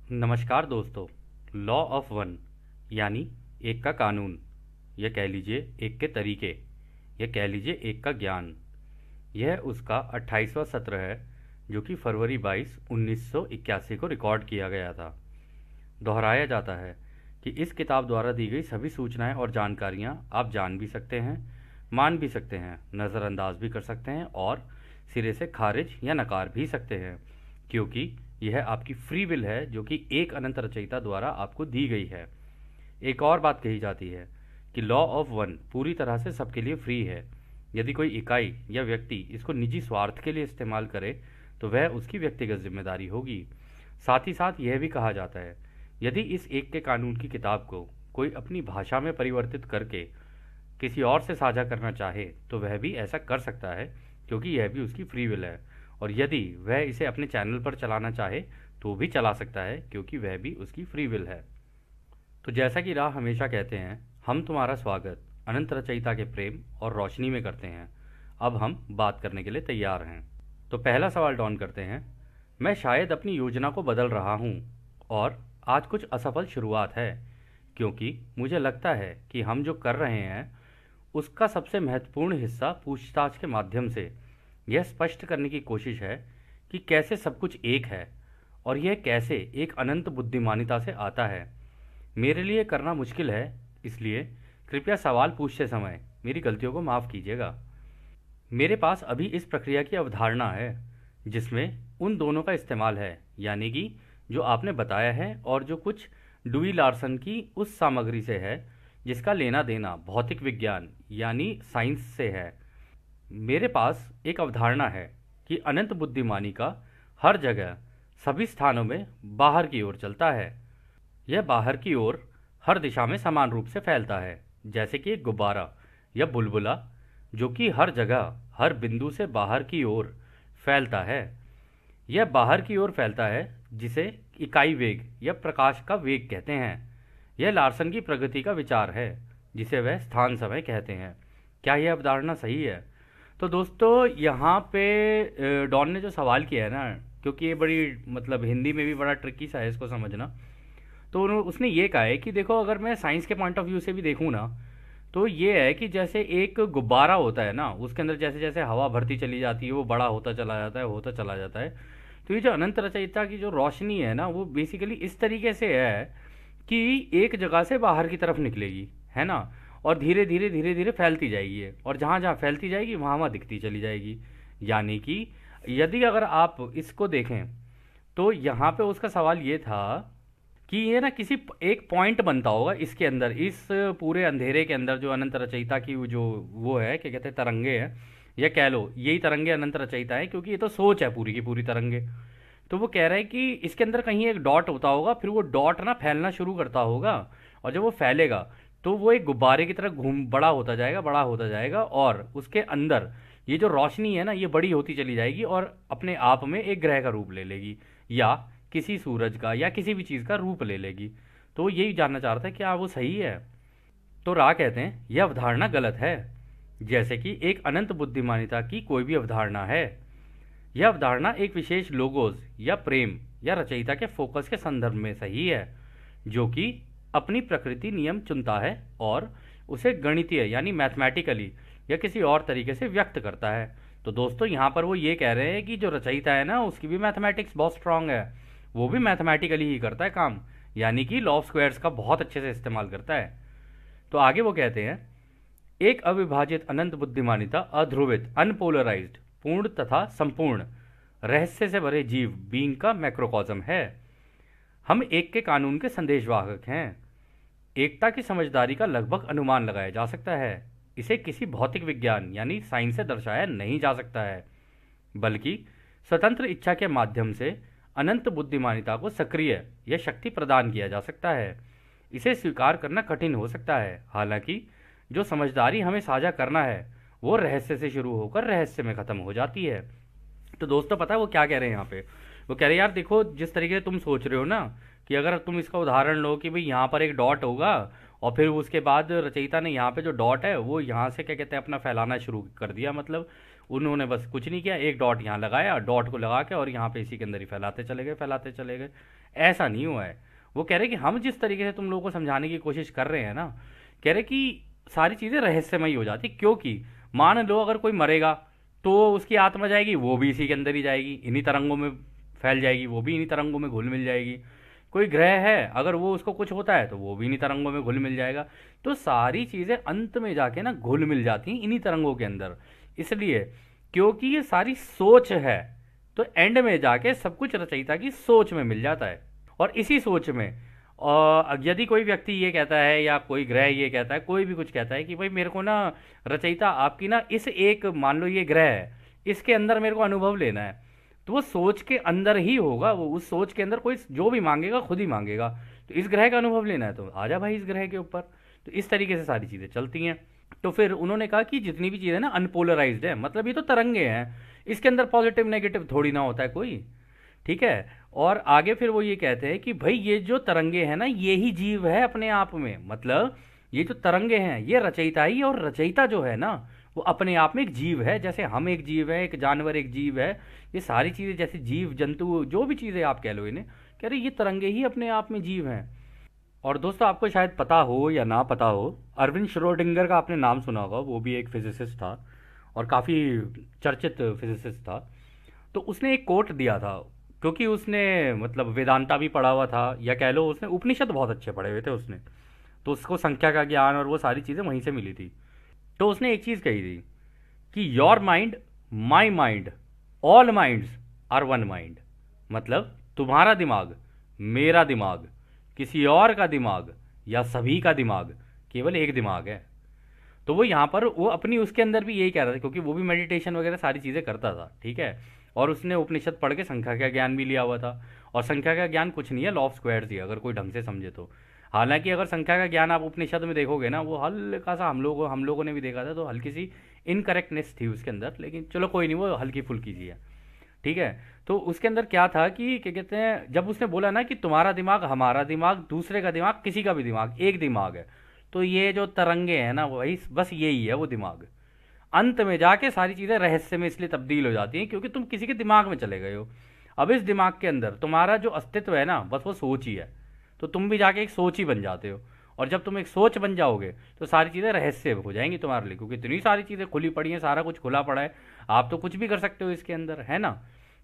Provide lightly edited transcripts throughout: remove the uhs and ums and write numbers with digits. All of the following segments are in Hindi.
नमस्कार दोस्तों। लॉ ऑफ वन यानी एक का कानून, यह कह लीजिए एक के तरीके, यह कह लीजिए एक का ज्ञान, यह उसका 28वां सत्र है जो कि फरवरी 22 1981 को रिकॉर्ड किया गया था। दोहराया जाता है कि इस किताब द्वारा दी गई सभी सूचनाएं और जानकारियां आप जान भी सकते हैं, मान भी सकते हैं, नज़रअंदाज भी कर सकते हैं और सिरे से खारिज या नकार भी सकते हैं, क्योंकि यह आपकी फ्री विल है जो कि एक अनंत रचयिता द्वारा आपको दी गई है। एक और बात कही जाती है कि लॉ ऑफ वन पूरी तरह से सबके लिए फ्री है। यदि कोई इकाई या व्यक्ति इसको निजी स्वार्थ के लिए इस्तेमाल करे तो वह उसकी व्यक्तिगत जिम्मेदारी होगी। साथ ही साथ यह भी कहा जाता है, यदि इस एक के कानून की किताब को कोई अपनी भाषा में परिवर्तित करके किसी और से साझा करना चाहे तो वह भी ऐसा कर सकता है, क्योंकि यह भी उसकी फ्री विल है। और यदि वह इसे अपने चैनल पर चलाना चाहे तो भी चला सकता है, क्योंकि वह भी उसकी फ्री विल है। तो जैसा कि राह हमेशा कहते हैं, हम तुम्हारा स्वागत अनंत रचयिता के प्रेम और रोशनी में करते हैं। अब हम बात करने के लिए तैयार हैं। तो पहला सवाल डॉन करते हैं। मैं शायद अपनी योजना को बदल रहा हूँ और आज कुछ असफल शुरुआत है, क्योंकि मुझे लगता है कि हम जो कर रहे हैं उसका सबसे महत्वपूर्ण हिस्सा पूछताछ के माध्यम से यह स्पष्ट करने की कोशिश है कि कैसे सब कुछ एक है और यह कैसे एक अनंत बुद्धिमानिता से आता है। मेरे लिए करना मुश्किल है, इसलिए कृपया सवाल पूछते समय मेरी गलतियों को माफ़ कीजिएगा। मेरे पास अभी इस प्रक्रिया की अवधारणा है जिसमें उन दोनों का इस्तेमाल है, यानी कि जो आपने बताया है और जो कुछ डुई लार्सन की उस सामग्री से है जिसका लेना देना भौतिक विज्ञान यानी साइंस से है। मेरे पास एक अवधारणा है कि अनंत बुद्धिमानी का हर जगह सभी स्थानों में बाहर की ओर चलता है। यह बाहर की ओर हर दिशा में समान रूप से फैलता है, जैसे कि एक गुब्बारा या बुलबुला जो कि हर जगह हर बिंदु से बाहर की ओर फैलता है। यह बाहर की ओर फैलता है जिसे इकाई वेग या प्रकाश का वेग कहते हैं। यह लार्सन की प्रगति का विचार है जिसे वह स्थान समय कहते हैं। क्या यह अवधारणा सही है? तो दोस्तों यहाँ पे डॉन ने जो सवाल किया है ना, क्योंकि ये बड़ी मतलब हिंदी में भी बड़ा ट्रिकी सा है इसको समझना, तो उसने ये कहा है कि देखो, अगर मैं साइंस के पॉइंट ऑफ व्यू से भी देखूँ ना, तो ये है कि जैसे एक गुब्बारा होता है ना, उसके अंदर जैसे जैसे हवा भरती चली जाती है वो बड़ा होता चला जाता है, होता चला जाता है। तो ये जो अनंत रचयिता की जो रोशनी है ना, वो बेसिकली इस तरीके से है कि एक जगह से बाहर की तरफ निकलेगी, है ना, और धीरे धीरे धीरे धीरे फैलती जाएगी और जहाँ जहाँ फैलती जाएगी वहाँ वहाँ दिखती चली जाएगी। यानी कि यदि अगर आप इसको देखें तो यहाँ पे उसका सवाल ये था कि ये ना किसी एक पॉइंट बनता होगा इसके अंदर, इस पूरे अंधेरे के अंदर जो अनंत रचयिता की जो वो है, क्या कहते हैं, तरंगे हैं, या कह लो यही तरंगे अनंत रचयिता है, क्योंकि ये तो सोच है पूरी की पूरी तरंगे। तो वो कह रहा है कि इसके अंदर कहीं एक डॉट होता होगा, फिर वो डॉट ना फैलना शुरू करता होगा, और जब वो फैलेगा तो वो एक गुब्बारे की तरह घूम बड़ा होता जाएगा, बड़ा होता जाएगा, और उसके अंदर ये जो रोशनी है ना, ये बड़ी होती चली जाएगी और अपने आप में एक ग्रह का रूप ले लेगी या किसी सूरज का या किसी भी चीज़ का रूप ले लेगी। तो वो यही जानना चाह रहा था क्या वो सही है। तो रा कहते हैं यह अवधारणा गलत है, जैसे कि एक अनंत बुद्धिमानिता की कोई भी अवधारणा है। यह अवधारणा एक विशेष लोगोस या प्रेम या रचयिता के फोकस के संदर्भ में सही है, जो कि अपनी प्रकृति नियम चुनता है और उसे गणितीय यानी मैथमेटिकली या किसी और तरीके से व्यक्त करता है। तो दोस्तों यहाँ पर वो ये कह रहे हैं कि जो रचयिता है ना, उसकी भी मैथमेटिक्स बहुत स्ट्रांग है, वो भी मैथमेटिकली ही करता है काम, यानी कि लॉ ऑफ स्क्वायर्स का बहुत अच्छे से इस्तेमाल करता है। तो आगे वो कहते हैं, एक अविभाजित अनंत बुद्धिमानिता अध्रुवित अनपोलराइज्ड पूर्ण तथा संपूर्ण रहस्य से भरे जीव बीइंग का मैक्रोकॉज्म है। हम एक के कानून के संदेशवाहक हैं। एकता की समझदारी का लगभग अनुमान लगाया जा सकता है। इसे किसी भौतिक विज्ञान यानी साइंस से दर्शाया नहीं जा सकता है, बल्कि स्वतंत्र इच्छा के माध्यम से अनंत बुद्धिमानिता को सक्रिय या शक्ति प्रदान किया जा सकता है। इसे स्वीकार करना कठिन हो सकता है, हालांकि जो समझदारी हमें साझा करना है वो रहस्य से शुरू होकर रहस्य में ख़त्म हो जाती है। तो दोस्तों पता है वो क्या कह रहे हैं यहाँ पे? वो कह रहे हैं यार देखो, जिस तरीके से तुम सोच रहे हो ना कि अगर तुम इसका उदाहरण लो कि भाई यहाँ पर एक डॉट होगा और फिर उसके बाद रचयिता ने यहाँ पे जो डॉट है वो यहाँ से क्या कहते हैं अपना फैलाना शुरू कर दिया, मतलब उन्होंने बस कुछ नहीं किया, एक डॉट यहाँ लगाया, डॉट को लगा के और यहाँ पे इसी के अंदर ही फैलाते चले गए, फैलाते चले गए। ऐसा नहीं हुआ है। वो कह रहे कि हम जिस तरीके से तुम लोगों को समझाने की कोशिश कर रहे हैं ना, कह रहे कि सारी चीज़ें रहस्यमयी हो जाती, क्योंकि मान लो अगर कोई मरेगा तो उसकी आत्मा जाएगी, वो भी इसी के अंदर ही जाएगी, इन्हीं तरंगों में फैल जाएगी, वो भी इन्हीं तरंगों में घुल मिल जाएगी। कोई ग्रह है, अगर वो उसको कुछ होता है तो वो भी इन्हीं तरंगों में घुल मिल जाएगा। तो सारी चीज़ें अंत में जाके ना घुल मिल जाती हैं इन्हीं तरंगों के अंदर। इसलिए क्योंकि ये सारी सोच है, तो एंड में जाके सब कुछ रचयिता की सोच में मिल जाता है। और इसी सोच में और यदि कोई व्यक्ति ये कहता है या कोई ग्रह ये कहता है, कोई भी कुछ कहता है कि भाई मेरे को ना रचयिता आपकी ना इस एक, मान लो ये ग्रह है, इसके अंदर मेरे को अनुभव लेना है, तो वो सोच के अंदर ही होगा। वो उस सोच के अंदर कोई जो भी मांगेगा खुद ही मांगेगा। तो इस ग्रह का अनुभव लेना है तो आजा भाई इस ग्रह के ऊपर। तो इस तरीके से सारी चीज़ें चलती हैं। तो फिर उन्होंने कहा कि जितनी भी चीज़ें ना अनपोलराइज्ड है, मतलब ये तो तरंगे हैं, इसके अंदर पॉजिटिव नेगेटिव थोड़ी ना होता है कोई, ठीक है। और आगे फिर वो ये कहते हैं कि भाई ये जो तरंगे हैं ना, ये ही जीव है अपने आप में। मतलब ये जो तरंगे हैं ये रचयिता ही, और रचयिता जो है ना वो अपने आप में एक जीव है। जैसे हम एक जीव है, एक जानवर एक जीव है, ये सारी चीज़ें जैसे जीव जंतु जो भी चीज़ें आप कह लो इन्हें, कह रहे ये तरंगे ही अपने आप में जीव हैं। और दोस्तों आपको शायद पता हो या ना पता हो, अरविंद श्रोडिंगर का आपने नाम सुना होगा, वो भी एक फिजिसिस्ट था और काफ़ी चर्चित फिजिसिस्ट था। तो उसने एक कोट दिया था, क्योंकि उसने मतलब वेदांता भी पढ़ा हुआ था, या कह लो उसने उपनिषद बहुत अच्छे पढ़े हुए थे उसने, तो उसको संख्या का ज्ञान और वो सारी चीज़ें वहीं से मिली थी। तो उसने एक चीज़ कही थी कि your mind my mind all minds are one mind. मतलब तुम्हारा दिमाग मेरा दिमाग किसी और का दिमाग या सभी का दिमाग केवल एक दिमाग है। तो वो यहाँ पर वो अपनी उसके अंदर भी यही कह रहा था, क्योंकि वो भी मेडिटेशन वगैरह सारी चीज़ें करता था, ठीक है। और उसने उपनिषद पढ़ के संख्या का ज्ञान भी लिया हुआ था। और संख्या का ज्ञान कुछ नहीं है, लॉ ऑफ स्क्वायर्स ही है, अगर कोई ढंग से समझे तो। हालांकि अगर संख्या का ज्ञान आप उपनिषद में देखोगे ना, वो हल्का सा हम लोगों ने भी देखा था, तो हल्की सी इनकरेक्टनेस थी उसके अंदर, लेकिन चलो कोई नहीं, वो हल्की फुल्की सी है, ठीक है। तो उसके अंदर क्या था कि क्या कहते हैं, जब उसने बोला ना कि तुम्हारा दिमाग हमारा दिमाग दूसरे का दिमाग किसी का भी दिमाग एक दिमाग है, तो ये जो तरंगे हैं ना वही बस यही है वो दिमाग। अंत में जाके सारी चीज़ें रहस्य में इसलिए तब्दील हो जाती हैं क्योंकि तुम किसी के दिमाग में चले गए हो। अब इस दिमाग के अंदर तुम्हारा जो अस्तित्व है ना बस वो सोच ही है, तो तुम भी जाके एक सोच ही बन जाते हो। और जब तुम एक सोच बन जाओगे तो सारी चीज़ें रहस्य हो जाएंगी तुम्हारे लिए, क्योंकि इतनी सारी चीज़ें खुली पड़ी हैं, सारा कुछ खुला पड़ा है, आप तो कुछ भी कर सकते हो इसके अंदर, है ना।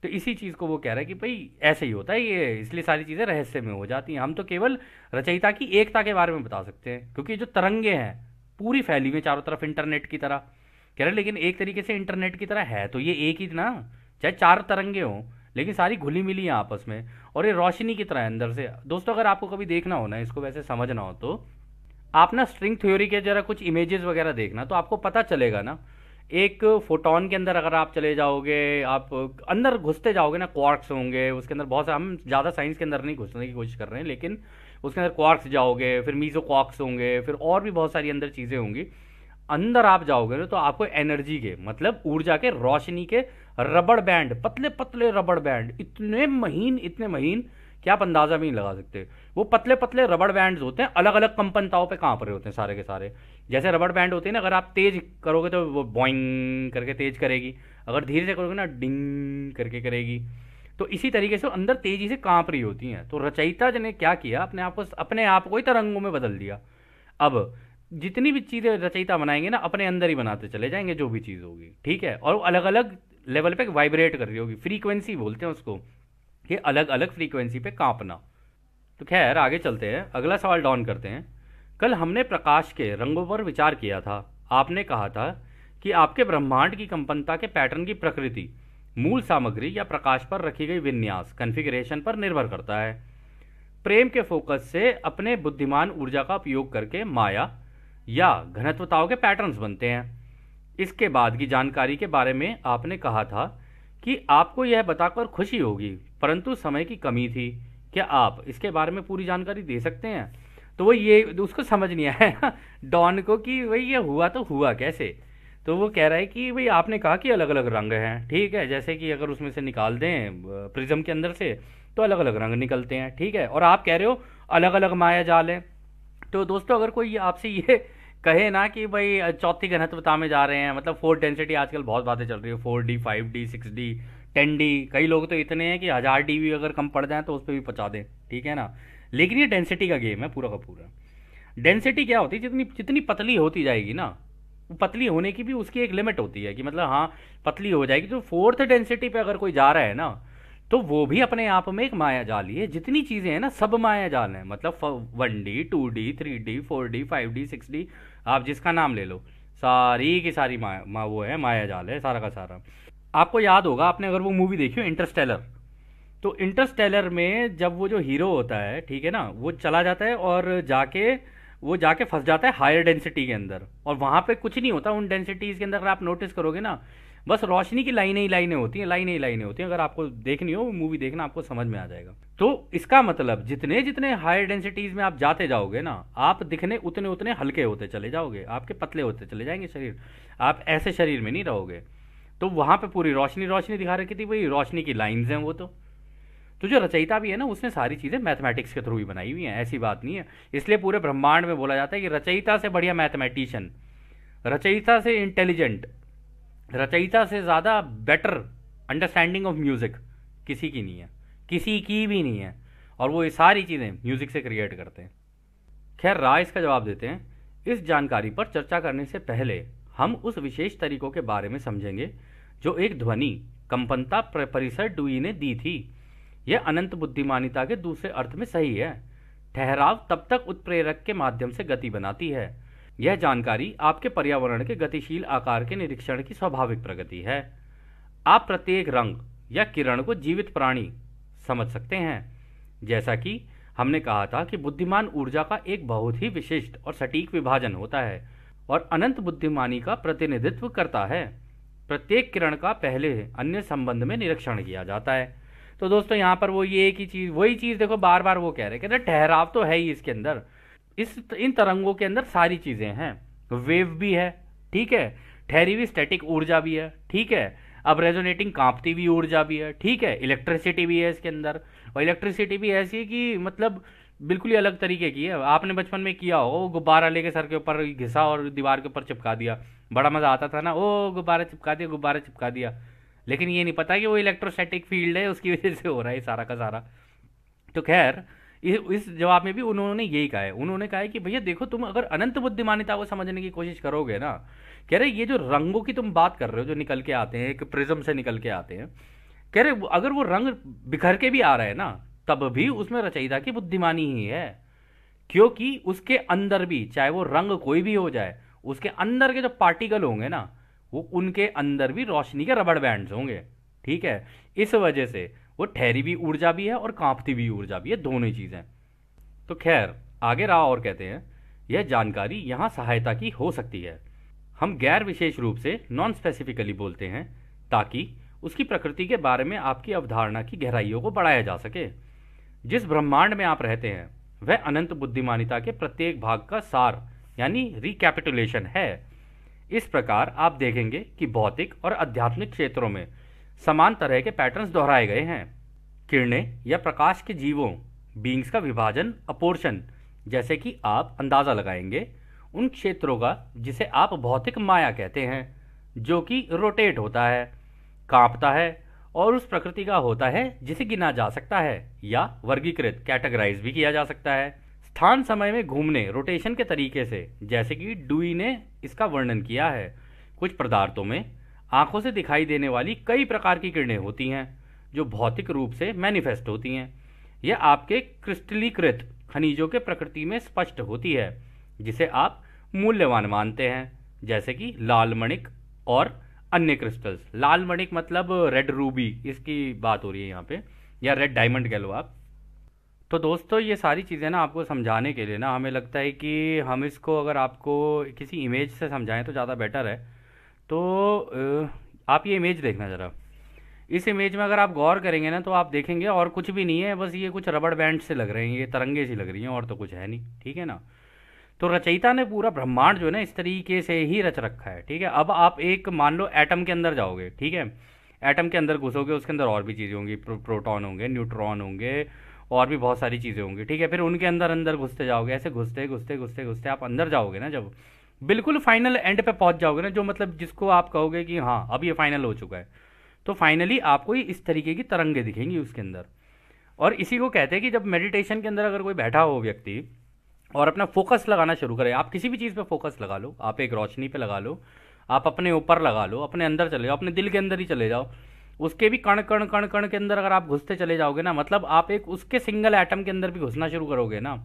तो इसी चीज़ को वो कह रहा है कि भाई ऐसे ही होता है ये, इसलिए सारी चीज़ें रहस्य में हो जाती हैं। हम तो केवल रचयिता की एकता के बारे में बता सकते हैं, क्योंकि जो तरंगे हैं पूरी फैली हुई चारों तरफ इंटरनेट की तरह, कह रहे लेकिन एक तरीके से इंटरनेट की तरह है तो ये एक ही ना, चाहे चार तरंगे हों लेकिन सारी घुली मिली हैं आपस में, और ये रोशनी की तरह है अंदर से। दोस्तों अगर आपको कभी देखना हो ना, इसको वैसे समझना हो, तो आप ना स्ट्रिंग थ्योरी के जरा कुछ इमेजेस वगैरह देखना, तो आपको पता चलेगा ना। एक फोटोन के अंदर अगर आप चले जाओगे, आप अंदर घुसते जाओगे ना, क्वार्क्स होंगे उसके अंदर बहुत सारे, हम ज़्यादा साइंस के अंदर नहीं घुसने की कोशिश कर रहे हैं, लेकिन उसके अंदर क्वार्क्स जाओगे, फिर मीजो क्वार्क्स होंगे, फिर और भी बहुत सारी अंदर चीज़ें होंगी। अंदर आप जाओगे ना तो आपको एनर्जी के मतलब ऊर्जा के, रोशनी के रबड़ बैंड, पतले पतले रबड़ बैंड, इतने महीन कि आप अंदाजा भी नहीं लगा सकते। वो पतले पतले रबड़ बैंड्स होते हैं, अलग अलग कंपनताओं पे कांप रहे होते हैं सारे के सारे। जैसे रबड़ बैंड होते हैं ना, अगर आप तेज करोगे तो वो बॉइंग करके तेज करेगी, अगर धीरे से करोगे ना डिंग करके करेगी। तो इसी तरीके से अंदर तेजी से कांप रही होती हैं। तो रचयिता ने क्या किया, अपने आप को ही तरंगों में बदल दिया। अब जितनी भी चीज़ें रचयिता बनाएंगे ना, अपने अंदर ही बनाते चले जाएंगे जो भी चीज़ होगी, ठीक है। और वो अलग अलग लेवल पे वाइब्रेट कर रही होगी, फ्रीक्वेंसी बोलते हैं उसको, ये अलग अलग फ्रीक्वेंसी पे कांपना। तो खैर आगे चलते हैं, अगला सवाल डाउन करते हैं। कल हमने प्रकाश के रंगों पर विचार किया था। आपने कहा था कि आपके ब्रह्मांड की कंपनता के पैटर्न की प्रकृति मूल सामग्री या प्रकाश पर रखी गई विन्यास कॉन्फ़िगरेशन पर निर्भर करता है। प्रेम के फोकस से अपने बुद्धिमान ऊर्जा का उपयोग करके माया या घनत्वताओं के पैटर्न्स बनते हैं। इसके बाद की जानकारी के बारे में आपने कहा था कि आपको यह बताकर खुशी होगी, परंतु समय की कमी थी। क्या आप इसके बारे में पूरी जानकारी दे सकते हैं? तो वो ये उसको समझ नहीं आया डॉन को कि भाई ये हुआ तो हुआ कैसे। तो वो कह रहा है कि भाई आपने कहा कि अलग अलग रंग हैं, ठीक है, जैसे कि अगर उसमें से निकाल दें प्रिज्म के अंदर से तो अलग अलग रंग निकलते हैं, ठीक है। और आप कह रहे हो अलग अलग माया जाल हैं। तो दोस्तों अगर कोई आपसे ये कहे ना कि भाई चौथी घनत्वता में जा रहे हैं, मतलब फोर्थ डेंसिटी, आजकल बहुत बातें चल रही है, 4D 5D 6D 10D, कई लोग तो इतने हैं कि 1000D भी अगर कम पड़ जाए तो उस पर भी पहुंचा दें, ठीक है ना। लेकिन ये डेंसिटी का गेम है पूरा का पूरा। डेंसिटी क्या होती है, जितनी जितनी पतली होती जाएगी ना, वो पतली होने की भी उसकी एक लिमिट होती है कि मतलब हाँ पतली हो जाएगी। तो फोर्थ डेंसिटी पे अगर कोई जा रहा है ना, तो वो भी अपने आप में एक माया जाल ही है। जितनी चीज़ें हैं ना सब माया जाल हैं, मतलब 1D 2D 3D 4D 5D 6D, आप जिसका नाम ले लो, सारी की सारी वो है, माया जाल है सारा का सारा। आपको याद होगा, आपने अगर वो मूवी देखी हो इंटरस्टेलर, तो इंटरस्टेलर में जब वो जो हीरो होता है, ठीक है ना, वो चला जाता है और जाके फंस जाता है हायर डेंसिटी के अंदर, और वहां पे कुछ नहीं होता उन डेंसिटीज के अंदर। अगर आप नोटिस करोगे ना, बस रोशनी की लाइनें ही लाइनें होती हैं, लाइनें ही लाइनें होती हैं। अगर आपको देखनी हो मूवी, देखना, आपको समझ में आ जाएगा। तो इसका मतलब जितने जितने हायर डेंसिटीज में आप जाते जाओगे ना, आप दिखने उतने उतने हल्के होते चले जाओगे, आपके पतले होते चले जाएंगे शरीर, आप ऐसे शरीर में नहीं रहोगे। तो वहां पे पूरी रोशनी रोशनी दिखा रखी थी, वही रोशनी की लाइंस हैं वो। तो जो रचयिता भी है ना, उसने सारी चीज़ें मैथमेटिक्स के थ्रू ही बनाई हुई हैं, ऐसी बात नहीं है। इसलिए पूरे ब्रह्मांड में बोला जाता है कि रचयिता से बढ़िया मैथमेटिशियन, रचयिता से इंटेलिजेंट, रचयिता से ज़्यादा बेटर अंडरस्टैंडिंग ऑफ म्यूज़िक किसी की नहीं है, किसी की भी नहीं है। और वो ये सारी चीज़ें म्यूज़िक से क्रिएट करते हैं। खैर, राय इसका जवाब देते हैं। इस जानकारी पर चर्चा करने से पहले हम उस विशेष तरीकों के बारे में समझेंगे जो एक ध्वनि कंपनता परिसर डुई ने दी थी। यह अनंत बुद्धिमानिता के दूसरे अर्थ में सही है। ठहराव तब तक उत्प्रेरक के माध्यम से गति बनाती है। यह जानकारी आपके पर्यावरण के गतिशील आकार के निरीक्षण की स्वाभाविक प्रगति है। आप प्रत्येक रंग या किरण को जीवित प्राणी समझ सकते हैं। जैसा कि हमने कहा था कि बुद्धिमान ऊर्जा का एक बहुत ही विशिष्ट और सटीक विभाजन होता है और अनंत बुद्धिमानी का प्रतिनिधित्व करता है। प्रत्येक किरण का पहले अन्य संबंध में निरीक्षण किया जाता है। तो दोस्तों यहाँ पर वो ये एक ही चीज़, वही चीज़ देखो बार बार वो कह रहे हैं कि ठहराव तो है ही इसके अंदर, इन तरंगों के अंदर सारी चीज़ें हैं। वेव भी है, ठीक है, ठहरी हुई स्टैटिक ऊर्जा भी है, ठीक है, अब रेजोनेटिंग कांपती हुई ऊर्जा भी है, ठीक है, इलेक्ट्रिसिटी भी है इसके अंदर। और इलेक्ट्रिसिटी भी ऐसी है कि मतलब बिल्कुल ही अलग तरीके की है। आपने बचपन में किया हो, वो गुब्बारा लेके सर के ऊपर घिसा और दीवार के ऊपर चिपका दिया, बड़ा मज़ा आता था ना, ओ गुब्बारा चिपका दिया, गुब्बारा चिपका दिया। लेकिन ये नहीं पता कि वो इलेक्ट्रोस्टैटिक फील्ड है, उसकी वजह से हो रहा है सारा का सारा। तो खैर, इस जवाब में भी उन्होंने यही कहा है। उन्होंने कहा है कि भैया देखो, तुम अगर अनंत बुद्धिमानिता को समझने की कोशिश करोगे ना, कह रहे ये जो रंगों की तुम बात कर रहे हो जो निकल के आते हैं, एक प्रिज्म से निकल के आते हैं, कह रहे अगर वो रंग बिखर के भी आ रहे हैं ना, तब भी उसमें रचयिता की बुद्धिमानी ही है। क्योंकि उसके अंदर भी, चाहे वो रंग कोई भी हो जाए, उसके अंदर के जो पार्टिकल होंगे ना, वो उनके अंदर भी रोशनी के रबड़ बैंड्स होंगे, ठीक है। इस वजह से वो ठहरी हुई ऊर्जा भी है और कांपती हुई ऊर्जा भी है, दोनों ही चीजें। तो खैर, आगे रहा और कहते हैं, यह जानकारी यहां सहायता की हो सकती है। हम गैर विशेष रूप से नॉन स्पेसिफिकली बोलते हैं ताकि उसकी प्रकृति के बारे में आपकी अवधारणा की गहराइयों को बढ़ाया जा सके। जिस ब्रह्मांड में आप रहते हैं वह अनंत बुद्धिमानिता के प्रत्येक भाग का सार यानी रिकैपिटुलेशन है। इस प्रकार आप देखेंगे कि भौतिक और आध्यात्मिक क्षेत्रों में समान तरह के पैटर्न्स दोहराए गए हैं। किरणें या प्रकाश के जीवों बींग्स का विभाजन अपोर्शन, जैसे कि आप अंदाजा लगाएंगे उन क्षेत्रों का जिसे आप भौतिक माया कहते हैं, जो कि रोटेट होता है, कांपता है और उस प्रकृति का होता है जिसे गिना जा सकता है या वर्गीकृत कैटेगराइज भी किया जा सकता है स्थान समय में घूमने रोटेशन के तरीके से, जैसे कि डुई ने इसका वर्णन किया है। कुछ पदार्थों में आंखों से दिखाई देने वाली कई प्रकार की किरणें होती हैं जो भौतिक रूप से मैनिफेस्ट होती हैं। यह आपके क्रिस्टलीकृत खनिजों के प्रकृति में स्पष्ट होती है जिसे आप मूल्यवान मानते हैं, जैसे कि लाल मणिक और अन्य क्रिस्टल्स। लाल मणिक मतलब रेड रूबी, इसकी बात हो रही है यहाँ पे, या रेड डायमंड कह लो आप। तो दोस्तों ये सारी चीज़ें ना आपको समझाने के लिए ना हमें लगता है कि हम इसको अगर आपको किसी इमेज से समझाएं तो ज़्यादा बेटर है। तो आप ये इमेज देखना ज़रा। इस इमेज में अगर आप गौर करेंगे ना तो आप देखेंगे और कुछ भी नहीं है, बस ये कुछ रबड़ बैंड से लग रहे हैं, ये तरंगे सी लग रही हैं, और तो कुछ है नहीं, ठीक है ना। तो रचयिता ने पूरा ब्रह्मांड जो है ना इस तरीके से ही रच रखा है, ठीक है। अब आप एक मान लो एटम के अंदर जाओगे, ठीक है, एटम के अंदर घुसोगे, उसके अंदर और भी चीज़ें होंगी, प्रोटॉन होंगे, न्यूट्रॉन होंगे, और भी बहुत सारी चीज़ें होंगी, ठीक है। फिर उनके अंदर अंदर घुसते जाओगे, ऐसे घुसते घुसते घुसते घुसते आप अंदर जाओगे ना जब, बिल्कुल फाइनल एंड पे पहुंच जाओगे ना, जो मतलब जिसको आप कहोगे कि हाँ अब ये फाइनल हो चुका है, तो फाइनली आपको ही इस तरीके की तरंगे दिखेंगी उसके अंदर। और इसी को कहते हैं कि जब मेडिटेशन के अंदर अगर कोई बैठा हो व्यक्ति और अपना फोकस लगाना शुरू करे, आप किसी भी चीज़ पे फोकस लगा लो, आप एक रोशनी पे लगा लो, आप अपने ऊपर लगा लो, अपने अंदर चले जाओ, अपने दिल के अंदर ही चले जाओ, उसके भी कण कण कण कण के अंदर अगर आप घुसते चले जाओगे ना, मतलब आप एक उसके सिंगल एटम के अंदर भी घुसना शुरू करोगे ना,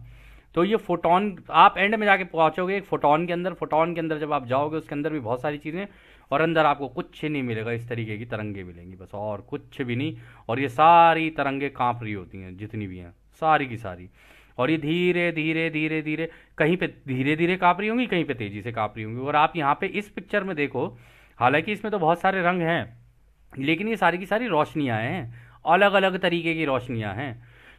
तो ये फोटोन आप एंड में जाके पहुंचोगे एक फोटोन के अंदर। फोटोन के अंदर जब आप जाओगे उसके अंदर भी बहुत सारी चीज़ें, और अंदर आपको कुछ नहीं मिलेगा, इस तरीके की तरंगे मिलेंगी बस, और कुछ भी नहीं। और ये सारी तरंगे कांप रही होती हैं जितनी भी हैं, सारी की सारी। और ये धीरे धीरे धीरे धीरे, कहीं पे धीरे धीरे कांप रही होंगी, कहीं पे तेजी से कांप रही होंगी। और आप यहाँ पे इस पिक्चर में देखो, हालांकि इसमें तो बहुत सारे रंग हैं, लेकिन ये सारी की सारी रोशनियां हैं, अलग अलग तरीके की रोशनियां हैं।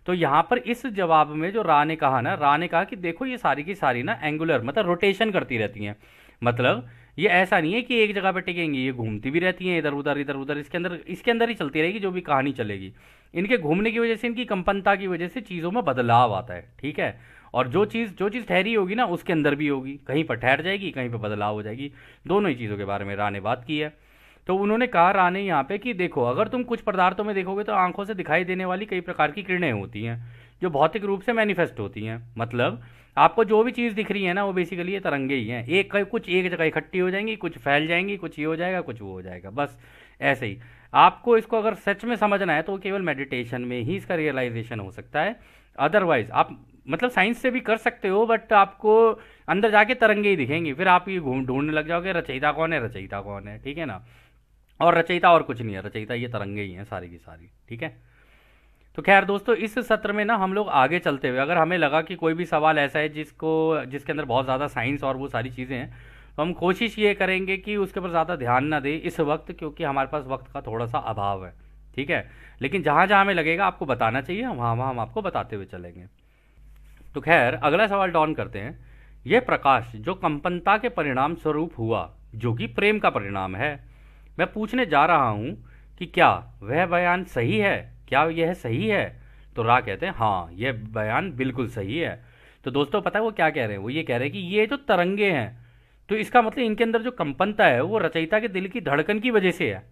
तो यहाँ पर इस जवाब में जो रा ने कहा ना, रा ने कहा कि देखो ये सारी की सारी ना एंगुलर मतलब रोटेशन करती रहती हैं, मतलब ये ऐसा नहीं है कि एक जगह पे टिकेंगी, ये घूमती भी रहती हैं इधर उधर, इसके अंदर ही चलती रहेगी जो भी कहानी चलेगी। इनके घूमने की वजह से, इनकी कंपनता की वजह से चीज़ों में बदलाव आता है, ठीक है। और जो चीज़ ठहरी होगी ना उसके अंदर भी होगी, कहीं पर ठहर जाएगी, कहीं पर बदलाव हो जाएगी। दोनों ही चीज़ों के बारे में रा ने बात की है। तो उन्होंने कहा रा ने यहाँ पे कि देखो अगर तुम कुछ पदार्थों में देखोगे तो आंखों से दिखाई देने वाली कई प्रकार की किरणें होती हैं जो भौतिक रूप से मैनिफेस्ट होती हैं। मतलब आपको जो भी चीज़ दिख रही है ना वो बेसिकली ये तरंगे ही हैं, कुछ एक जगह इकट्ठी हो जाएंगी, कुछ फैल जाएंगी, कुछ ये हो जाएगा, कुछ वो हो जाएगा, बस ऐसे ही। आपको इसको अगर सच में समझना है तो केवल मेडिटेशन में ही इसका रियलाइजेशन हो सकता है। अदरवाइज आप मतलब साइंस से भी कर सकते हो, बट आपको अंदर जाके तरंगे ही दिखेंगी, फिर आप ये ढूंढने लग जाओगे रचयिता कौन है, रचयिता कौन है, ठीक है ना। और रचयिता और कुछ नहीं है, रचयिता ये तरंगे ही हैं सारी की सारी, ठीक है। तो खैर दोस्तों, इस सत्र में ना हम लोग आगे चलते हुए, अगर हमें लगा कि कोई भी सवाल ऐसा है जिसके अंदर बहुत ज़्यादा साइंस और वो सारी चीज़ें हैं, तो हम कोशिश ये करेंगे कि उसके ऊपर ज़्यादा ध्यान ना दें इस वक्त, क्योंकि हमारे पास वक्त का थोड़ा सा अभाव है, ठीक है। लेकिन जहाँ जहाँ हमें लगेगा आपको बताना चाहिए, वहाँ वहाँ हम आपको बताते हुए चलेंगे। तो खैर अगला सवाल डॉन करते हैं। यह प्रकाश जो कंपनता के परिणाम स्वरूप हुआ, जो कि प्रेम का परिणाम है, मैं पूछने जा रहा हूं कि क्या वह बयान सही है, क्या यह सही है। तो रा कहते हैं हाँ यह बयान बिल्कुल सही है। तो दोस्तों पता है वो क्या कह रहे हैं, वो ये कह रहे हैं कि ये जो तरंगे हैं, तो इसका मतलब इनके अंदर जो कंपनता है वो रचयिता के दिल की धड़कन की वजह से है।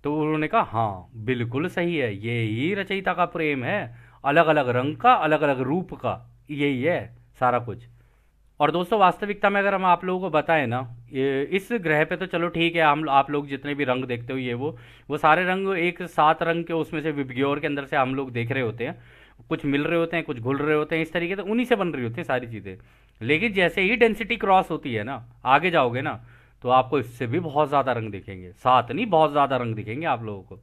तो उन्होंने कहा हाँ बिल्कुल सही है, ये ही रचयिता का प्रेम है, अलग अलग रंग का, अलग अलग रूप का, यही है सारा कुछ। और दोस्तों वास्तविकता में अगर हम आप लोगों को बताएं ना, इस ग्रह पे तो चलो ठीक है, हम आप लोग जितने भी रंग देखते हो ये वो सारे रंग एक 7 रंग के उसमें से विबग्योर के अंदर से हम लोग देख रहे होते हैं, कुछ मिल रहे होते हैं, कुछ घुल रहे होते हैं, इस तरीके से उन्हीं से बन रही होती हैं सारी चीज़ें। लेकिन जैसे ही डेंसिटी क्रॉस होती है ना, आगे जाओगे ना, तो आपको इससे भी बहुत ज़्यादा रंग दिखेंगे, 7 नहीं बहुत ज़्यादा रंग दिखेंगे आप लोगों को।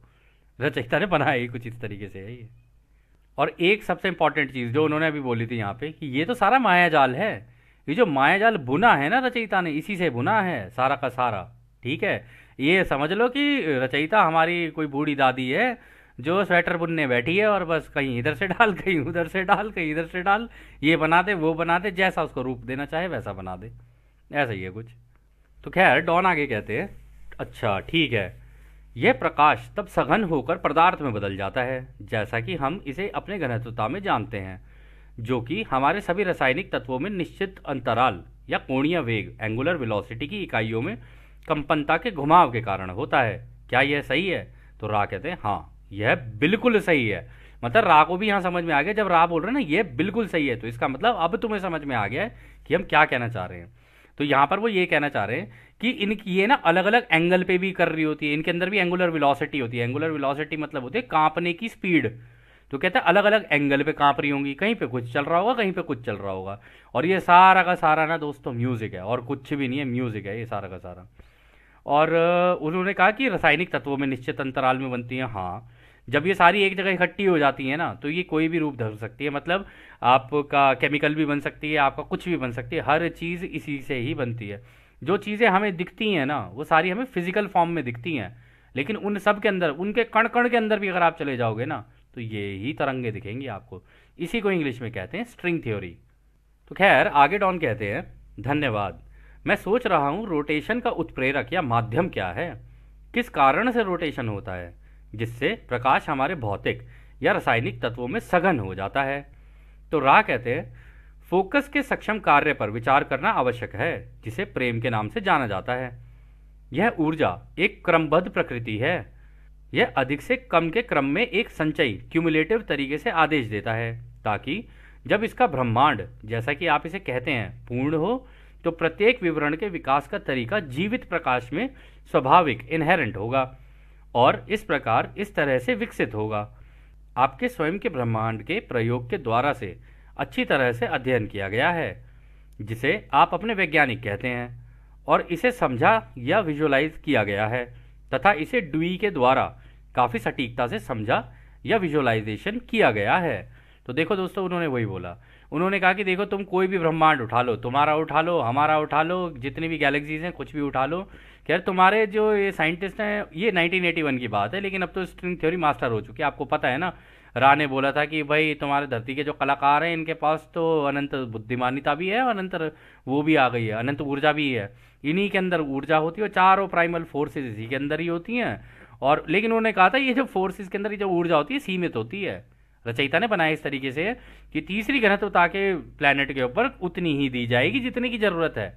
रचयिता ने बनाया ही कुछ इस तरीके से है ये। और एक सबसे इंपॉर्टेंट चीज़ जो उन्होंने अभी बोली थी यहाँ पे, कि ये तो सारा माया जाल है, ये जो माया जाल बुना है ना रचयिता ने, इसी से बुना है सारा का सारा, ठीक है। ये समझ लो कि रचयिता हमारी कोई बूढ़ी दादी है जो स्वेटर बुनने बैठी है, और बस कहीं इधर से डाल, कहीं उधर से डाल, कहीं इधर से डाल, ये बना दे वो बना दे, जैसा उसको रूप देना चाहे वैसा बना दे, ऐसा ही है कुछ। तो खैर डॉन आगे कहते हैं, अच्छा ठीक है, यह प्रकाश तब सघन होकर पदार्थ में बदल जाता है, जैसा कि हम इसे अपने घनत्वता में जानते हैं, जो कि हमारे सभी रासायनिक तत्वों में निश्चित अंतराल या कोणीय वेग एंगुलर वेलोसिटी की इकाइयों में कंपनता के घुमाव के कारण होता है। क्या यह सही है। तो रा कहते हैं हाँ यह बिल्कुल सही है। मतलब रा को भी यहाँ समझ में आ गया, जब रा बोल रहे हैं ना यह बिल्कुल सही है, तो इसका मतलब अब तुम्हें समझ में आ गया है कि हम क्या कहना चाह रहे हैं। तो यहाँ पर वो ये कहना चाह रहे हैं कि इनकी ये ना अलग अलग एंगल पे भी कर रही होती है, इनके अंदर भी एंगुलर वेलोसिटी होती है। एंगुलर वेलोसिटी मतलब होती है कांपने की स्पीड। तो कहता है अलग अलग एंगल पे कांप रही होंगी, कहीं पे कुछ चल रहा होगा, कहीं पे कुछ चल रहा होगा। और ये सारा का सारा ना दोस्तों म्यूजिक है, और कुछ भी नहीं है, म्यूजिक है ये सारा का सारा। और उन्होंने कहा कि रासायनिक तत्वों में निश्चित अंतराल में बनती हैं। हाँ, जब ये सारी एक जगह इकट्ठी हो जाती हैं ना, तो ये कोई भी रूप धर सकती है। मतलब आपका केमिकल भी बन सकती है, आपका कुछ भी बन सकती है, हर चीज़ इसी से ही बनती है। जो चीज़ें हमें दिखती हैं ना, वो सारी हमें फिजिकल फॉर्म में दिखती हैं, लेकिन उन सब के अंदर, उनके कण कण के अंदर भी अगर आप चले जाओगे ना, तो ये ही तरंगे दिखेंगी आपको। इसी को इंग्लिश में कहते हैं स्ट्रिंग थ्योरी। तो खैर आगे डॉन कहते हैं, धन्यवाद। मैं सोच रहा हूँ रोटेशन का उत्प्रेरक या माध्यम क्या है, किस कारण से रोटेशन होता है जिससे प्रकाश हमारे भौतिक या रासायनिक तत्वों में सघन हो जाता है। तो रा कहते हैं, फोकस के सक्षम कार्य पर विचार करना आवश्यक है, जिसे प्रेम के नाम से जाना जाता है। यह ऊर्जा एक क्रमबद्ध प्रकृति है। यह अधिक से कम के क्रम में एक संचयी क्यूमुलेटिव तरीके से आदेश देता है, ताकि जब इसका ब्रह्मांड, जैसा कि आप इसे कहते हैं, पूर्ण हो, तो प्रत्येक विवरण के विकास का तरीका जीवित प्रकाश में स्वाभाविक इनहेरेंट होगा और इस प्रकार इस तरह से विकसित होगा। आपके स्वयं के ब्रह्मांड के प्रयोग के द्वारा से अच्छी तरह से अध्ययन किया गया है, जिसे आप अपने वैज्ञानिक कहते हैं, और इसे समझा या विजुअलाइज किया गया है तथा इसे डुई के द्वारा काफ़ी सटीकता से समझा या विजुअलाइजेशन किया गया है। तो देखो दोस्तों, उन्होंने वही बोला। उन्होंने कहा कि देखो, तुम कोई भी ब्रह्मांड उठा लो, तुम्हारा उठा लो, हमारा उठा लो, जितनी भी गैलेक्सीज हैं कुछ भी उठा लो। खैर, तुम्हारे जो ये साइंटिस्ट हैं, ये 1981 की बात है, लेकिन अब तो स्ट्रिंग थ्योरी मास्टर हो चुकी है। आपको पता है ना, रा ने बोला था कि भाई तुम्हारे धरती के जो कलाकार हैं, इनके पास तो अनंत बुद्धिमानिता भी है और अनंत वो भी आ गई है, अनंत ऊर्जा भी है। इन्हीं के अंदर ऊर्जा होती है और चारों प्राइमल फोर्सेज इसी के अंदर ही होती हैं। और लेकिन उन्होंने कहा था ये जो फोर्सेज के अंदर जो ऊर्जा होती है सीमित होती है। रचयिता ने बनाया इस तरीके से कि तीसरी घनत्वता के प्लैनेट के ऊपर उतनी ही दी जाएगी जितने की जरूरत है।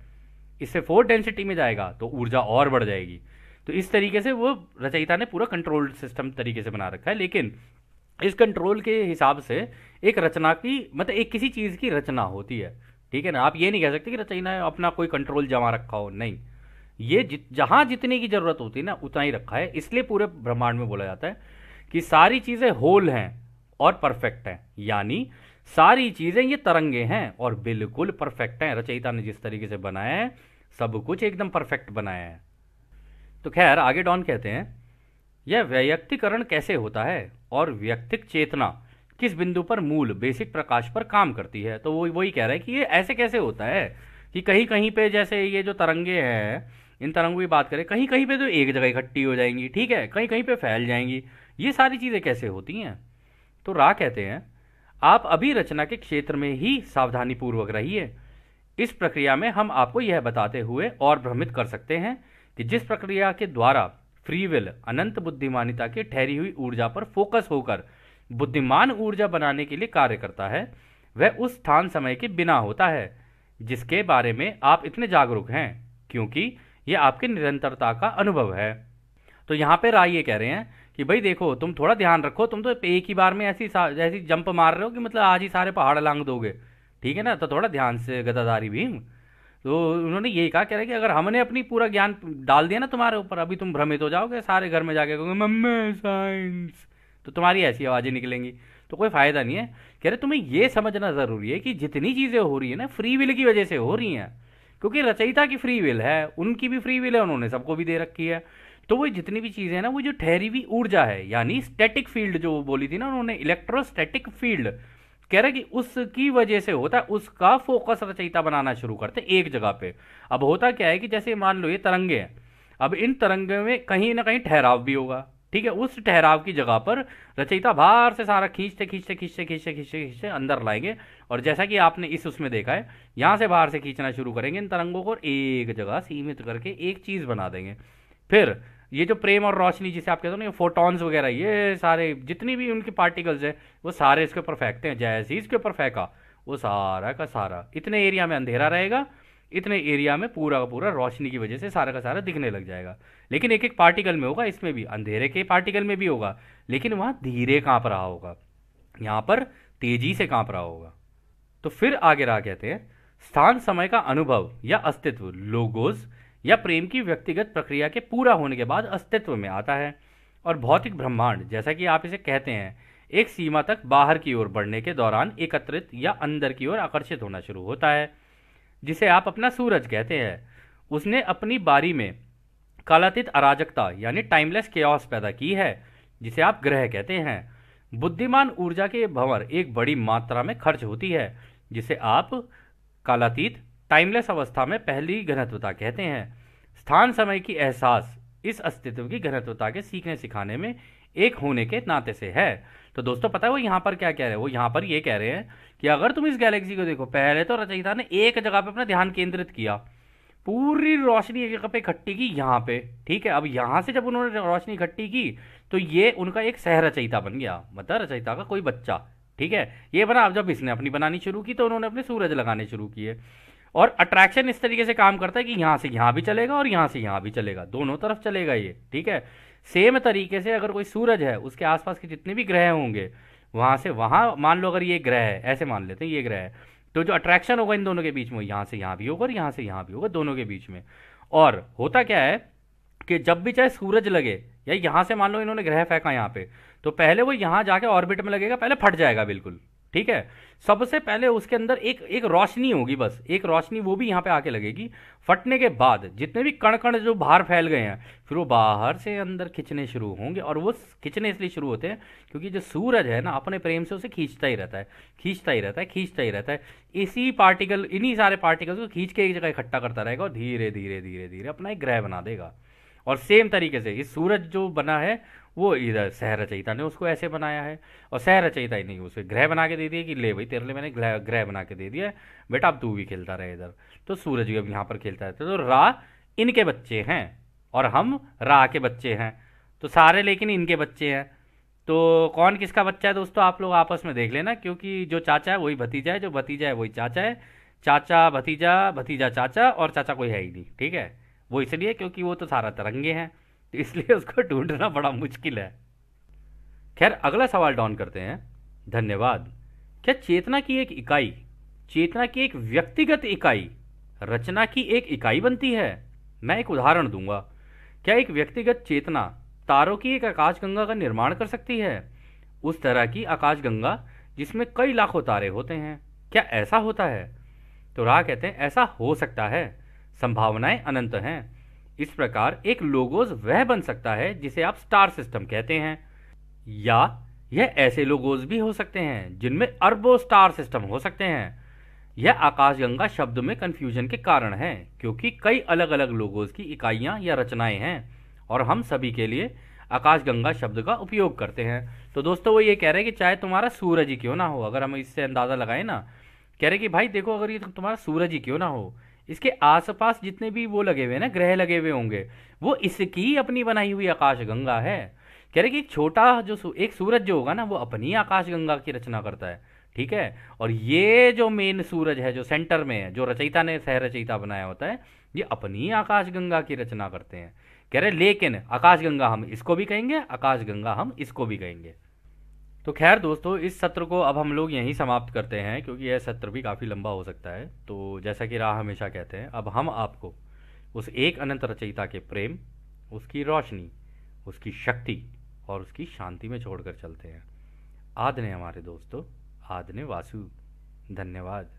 इससे 4 डेंसिटी में जाएगा तो ऊर्जा और बढ़ जाएगी। तो इस तरीके से वो रचयिता ने पूरा कंट्रोल्ड सिस्टम तरीके से बना रखा है। लेकिन इस कंट्रोल के हिसाब से एक रचना की, मतलब एक किसी चीज़ की रचना होती है, ठीक है ना। आप ये नहीं कह सकते कि रचयिता ने अपना कोई कंट्रोल जमा रखा हो, नहीं। ये जहां जितनी की जरूरत होती है ना उतना ही रखा है। इसलिए पूरे ब्रह्मांड में बोला जाता है कि सारी चीजें होल हैं और परफेक्ट हैं, यानी सारी चीजें ये तरंगे हैं और बिल्कुल परफेक्ट हैं। रचयिता ने जिस तरीके से बनाया है सब कुछ एकदम परफेक्ट बनाया है। तो खैर, आगे डॉन कहते हैं, यह वैयक्तिकरण कैसे होता है और व्यक्तिक चेतना किस बिंदु पर मूल बेसिक प्रकाश पर काम करती है। तो वो वही कह रहा है कि ये ऐसे कैसे होता है कि कहीं कहीं पे, जैसे ये जो तरंगे हैं, इन तरंगों की बात करें, कहीं कहीं पे तो एक जगह इकट्ठी हो जाएंगी, ठीक है, कहीं कहीं पे फैल जाएंगी। ये सारी चीज़ें कैसे होती हैं। तो रा कहते हैं, आप अभी रचना के क्षेत्र में ही सावधानी पूर्वक रहिए। इस प्रक्रिया में हम आपको यह बताते हुए और भ्रमित कर सकते हैं कि जिस प्रक्रिया के द्वारा फ्री विल अनंत बुद्धिमानिता की ठहरी हुई ऊर्जा पर फोकस होकर बुद्धिमान ऊर्जा बनाने के लिए कार्य करता है, वह उस स्थान समय के बिना होता है जिसके बारे में आप इतने जागरूक हैं, क्योंकि यह आपके निरंतरता का अनुभव है। तो यहाँ पे राय ये कह रहे हैं कि भाई देखो, तुम थोड़ा ध्यान रखो, तुम तो एक ही बार में ऐसी जंप मार रहे हो कि मतलब आज ही सारे पहाड़ लांग दोगे, ठीक है ना। तो थोड़ा ध्यान से गदाधारी भीम। तो उन्होंने यही कहा, कह रहे कि अगर हमने अपनी पूरा ज्ञान डाल दिया ना तुम्हारे ऊपर, अभी तुम भ्रमित हो जाओगे, सारे घर में जाके कहोगे मम्मी साइंस, तो तुम्हारी ऐसी आवाज़ें निकलेंगी, तो कोई फायदा नहीं है। कह रहे तुम्हें ये समझना ज़रूरी है कि जितनी चीज़ें हो रही है ना, फ्री विल की वजह से हो रही हैं, क्योंकि रचयिता की फ्री विल है, उनकी भी फ्री विल है, उन्होंने सबको भी दे रखी है। तो वो जितनी भी चीज़ें हैं ना, वो जो ठहरी हुई ऊर्जा है, यानी स्टैटिक फील्ड जो बोली थी ना उन्होंने, इलेक्ट्रोस्टैटिक फील्ड, कह रहे कि उसकी वजह से होता है, उसका फोकस रचयिता बनाना शुरू करते एक जगह पे। अब होता क्या है कि जैसे मान लो ये तरंगे हैं, अब इन तरंगे में कहीं ना कहीं ठहराव भी होगा, ठीक है। उस ठहराव की जगह पर रचयिता बाहर से सारा खींचते खींचते खींचते खींचते खींचते खींचते अंदर लाएंगे, और जैसा कि आपने इस उसमें देखा है, यहाँ से बाहर से खींचना शुरू करेंगे इन तरंगों को, एक जगह सीमित करके एक चीज़ बना देंगे। फिर ये जो प्रेम और रोशनी जिसे आप कहते हो ना, ये फोटॉन्स वगैरह, ये सारे जितनी भी उनकी पार्टिकल्स है, वो सारे इसके ऊपर फेंकते हैं। जैसे ही इसके ऊपर फेंका, वो सारा का सारा, इतने एरिया में अंधेरा रहेगा, इतने एरिया में पूरा का पूरा रोशनी की वजह से सारा का सारा दिखने लग जाएगा। लेकिन एक एक पार्टिकल में होगा, इसमें भी अंधेरे के पार्टिकल में भी होगा, लेकिन वहाँ धीरे कांप रहा होगा, यहाँ पर तेजी से कांप रहा होगा। तो फिर आगे रहा कहते हैं, स्थान समय का अनुभव या अस्तित्व लोगोस या प्रेम की व्यक्तिगत प्रक्रिया के पूरा होने के बाद अस्तित्व में आता है, और भौतिक ब्रह्मांड, जैसा कि आप इसे कहते हैं, एक सीमा तक बाहर की ओर बढ़ने के दौरान एकत्रित या अंदर की ओर आकर्षित होना शुरू होता है, जिसे आप अपना सूरज कहते हैं। उसने अपनी बारी में कालातीत अराजकता यानी टाइमलेस केओस पैदा की है, जिसे आप ग्रह कहते हैं। बुद्धिमान ऊर्जा के भंवर एक बड़ी मात्रा में खर्च होती है, जिसे आप कालातीत टाइमलेस अवस्था में पहली घनत्वता कहते हैं। स्थान समय की एहसास इस अस्तित्व की घनत्वता के सीखने सिखाने में एक होने के नाते से है। तो दोस्तों पता है वो यहाँ पर क्या कह रहे हैं, वो यहाँ पर ये कह रहे हैं कि अगर तुम इस गैलेक्सी को देखो, पहले तो रचयिता ने एक जगह पे अपना ध्यान केंद्रित किया, पूरी रोशनी एक जगह पे इकट्ठी की यहाँ पे, ठीक है। अब यहाँ से जब उन्होंने रोशनी इकट्ठी की तो ये उनका एक सह रचयिता बन गया, मतलब रचयिता का कोई बच्चा, ठीक है, ये बना। अब जब इसने अपनी बनानी शुरू की तो उन्होंने अपने सूरज लगाने शुरू किए। और अट्रैक्शन इस तरीके से काम करता है कि यहाँ से यहाँ भी चलेगा और यहाँ से यहाँ भी चलेगा, दोनों तरफ चलेगा ये, ठीक है। सेम तरीके से अगर कोई सूरज है, उसके आसपास के जितने भी ग्रह होंगे, वहाँ से वहाँ, मान लो अगर ये ग्रह है, ऐसे मान लेते हैं ये ग्रह है, तो जो अट्रैक्शन होगा इन दोनों के बीच में, यहाँ से यहाँ भी होगा और यहाँ से यहाँ भी होगा, दोनों के बीच में। और होता क्या है कि जब भी चाहे सूरज लगे, या यहाँ से मान लो इन्होंने ग्रह फेंका यहाँ पे, तो पहले वो यहाँ जाके ऑर्बिट में लगेगा, पहले फट जाएगा बिल्कुल, ठीक है। सबसे पहले उसके अंदर एक एक रोशनी होगी, बस एक रोशनी, वो भी यहाँ पे आके लगेगी। फटने के बाद जितने भी कण कण जो बाहर फैल गए हैं, फिर वो बाहर से अंदर खिंचने शुरू होंगे। और वो खिंचने इसलिए शुरू होते हैं क्योंकि जो सूरज है ना, अपने प्रेम से उसे खींचता ही रहता है, खींचता ही रहता है, खींचता ही रहता है। इसी पार्टिकल, इन्हीं सारे पार्टिकल्स को खींच के एक जगह इकट्ठा करता रहेगा और धीरे धीरे धीरे धीरे अपना एक ग्रह बना देगा। और सेम तरीके से इस सूरज जो बना है, वो इधर सह रचयिता ने उसको ऐसे बनाया है। और सह रचयिता ही नहीं, उसे ग्रह बना के दे दिया कि ले भाई तेरे लिए मैंने ग्रह बना के दे दिया है, बेटा अब तू भी खेलता रहे इधर। तो सूरज भी अब यहाँ पर खेलता रहता है। तो रा इनके बच्चे हैं और हम रा के बच्चे हैं, तो सारे लेकिन इनके बच्चे हैं। तो कौन किसका बच्चा है दोस्तों, आप लोग आपस में देख लेना, क्योंकि जो चाचा है वही भतीजा है, जो भतीजा है वही चाचा है, चाचा भतीजा, भतीजा चाचा, और चाचा कोई है ही नहीं, ठीक है। वो इसलिए क्योंकि वो तो सारा तरंगे हैं, तो इसलिए उसको ढूंढना बड़ा मुश्किल है। खैर, अगला सवाल डॉन करते हैं। धन्यवाद। क्या चेतना की एक इकाई, चेतना की एक व्यक्तिगत इकाई रचना की एक इकाई बनती है? मैं एक उदाहरण दूंगा। क्या एक व्यक्तिगत चेतना तारों की एक आकाशगंगा का निर्माण कर सकती है? उस तरह की आकाशगंगा जिसमें कई लाखों तारे होते हैं, क्या ऐसा होता है? तो राह कहते हैं ऐसा हो सकता है, संभावनाएं अनंत हैं। इस प्रकार एक लोगोस वह बन सकता है जिसे आप स्टार सिस्टम कहते हैं, या यह ऐसे लोगोस भी हो सकते हैं जिनमें अरबों स्टार सिस्टम हो सकते हैं। यह आकाशगंगा शब्द में कंफ्यूजन के कारण है, क्योंकि कई अलग अलग लोगोस की इकाइयां या रचनाएं हैं और हम सभी के लिए आकाशगंगा शब्द का उपयोग करते हैं। तो दोस्तों, वो ये कह रहे हैं कि चाहे तुम्हारा सूरज ही क्यों ना हो, अगर हम इससे अंदाजा लगाएं ना, कह रहे कि भाई देखो, अगर ये तुम्हारा सूरज ही क्यों ना हो, इसके आसपास जितने भी वो लगे हुए ना, ग्रह लगे हुए होंगे, वो इसकी अपनी बनाई हुई आकाशगंगा है। कह रहे कि एक छोटा जो एक सूरज जो होगा ना, वो अपनी आकाशगंगा की रचना करता है, ठीक है। और ये जो मेन सूरज है, जो सेंटर में है, जो रचयिता ने सह रचयिता बनाया होता है, ये अपनी आकाशगंगा की रचना करते हैं। कह रहे लेकिन आकाशगंगा हम इसको भी कहेंगे, आकाशगंगा हम इसको भी कहेंगे। तो खैर दोस्तों, इस सत्र को अब हम लोग यहीं समाप्त करते हैं, क्योंकि यह सत्र भी काफ़ी लंबा हो सकता है। तो जैसा कि राह हमेशा कहते हैं, अब हम आपको उस एक अनंत रचयिता के प्रेम, उसकी रोशनी, उसकी शक्ति और उसकी शांति में छोड़कर चलते हैं। आदने हमारे दोस्तों, आदने वासु। धन्यवाद।